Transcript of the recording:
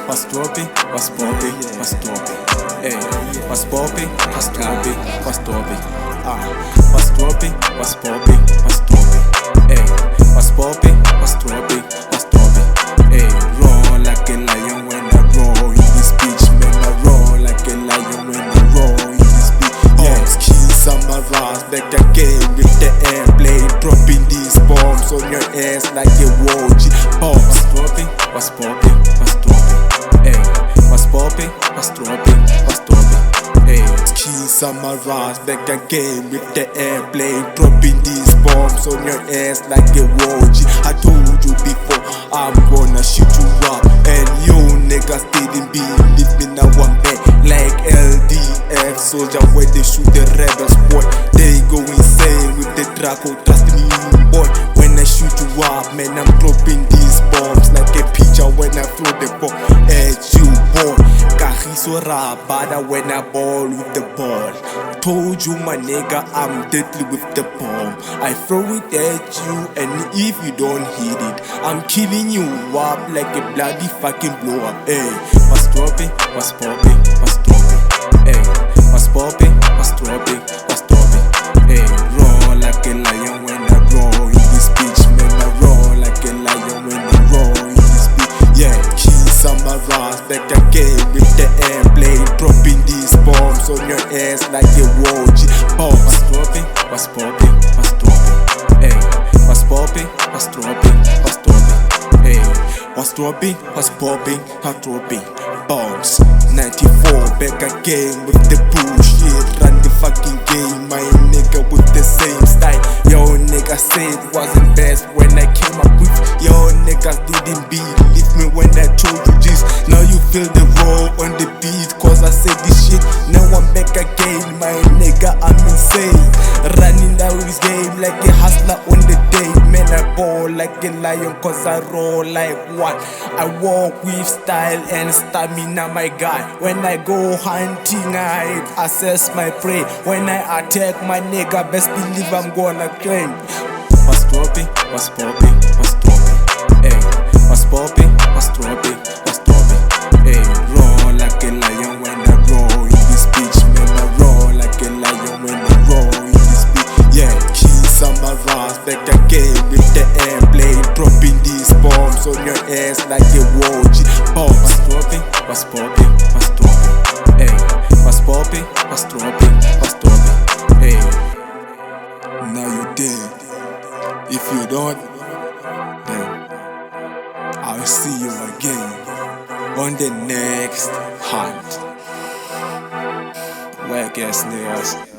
was dropping, was popping, was dropping. Hey, was popping, was dropping, was dropping. Was dropping, was popping, was dropping. Hey, was popping, was dropping, was dropping. Hey, roll like a lion when I roll in this bitch, man. I roll like a lion when I roll in this bitch. Yeah, keys on my rise, back again with the airplane, dropping these bombs on your ass like a wargy. Was dropping, was popping, was dropping. Hey, was popping, was dropping, was dropping. Hey, keys on my rise, back again with the airplane, dropping these bombs on your ass like a wargy. I told you before, I'm gonna shoot you up, and you niggas didn't believe me. Now I'm back like LDF soldier when they shoot the rebels, boy. They go insane with the Draco, trust me, boy. When I shoot you up, man, I'm dropping these bombs like a pitcher when I throw the ball at you, boy. Kagiso rabada when I ball with the ball. Told you, my nigga, I'm deadly with the bomb. I throw it at you, and if you don't hit it, I'm killing you up like a bloody fucking blow up. Hey, was dropping, was popping, was dropping. Hey, was popping, was dropping, was dropping. Hey, roll like a lion when I roll in this bitch, man. I roll like a lion when I roll in this bitch. Yeah, keys on my rise, back again with the airplane, dropping these bombs on your ass like a wargy. Was dropping, was popping, was dropping. Hey, was popping, was dropping, was dropping. Hey, was dropping, was popping, was dropping. Bombs 94, back again with the bullshit. Run the fucking game, my nigga, with the same style. Yo nigga said wasn't best when I came up with. Yo niggas didn't believe me when I told you this. Now you feel the roll on the beat, cause I said this shit. Now I'm back again, my nigga, I'm insane. Running down this game like a hustler on the day. Man, I ball like a lion, cause I roll like what? I walk with style and stamina, my guy. When I go hunting, I assess my prey. When I attack, my nigga, best believe I'm gonna claim. Was dropping, was popping, was dropping. Hey, was popping, was dropping, was dropping. Hey, roll like a lion when I roll in this bitch, man. I roll like a lion when I roll in this bitch. Yeah, keys on my rise, back again with the airplane, dropping these bombs on your ass like a wargy. Was dropping, was popping, was dropping. Hey, was popping, was dropping, was dropping. Hey, now you're dead. If you don't, then I'll see you again on the next hunt. Whack ass niggas.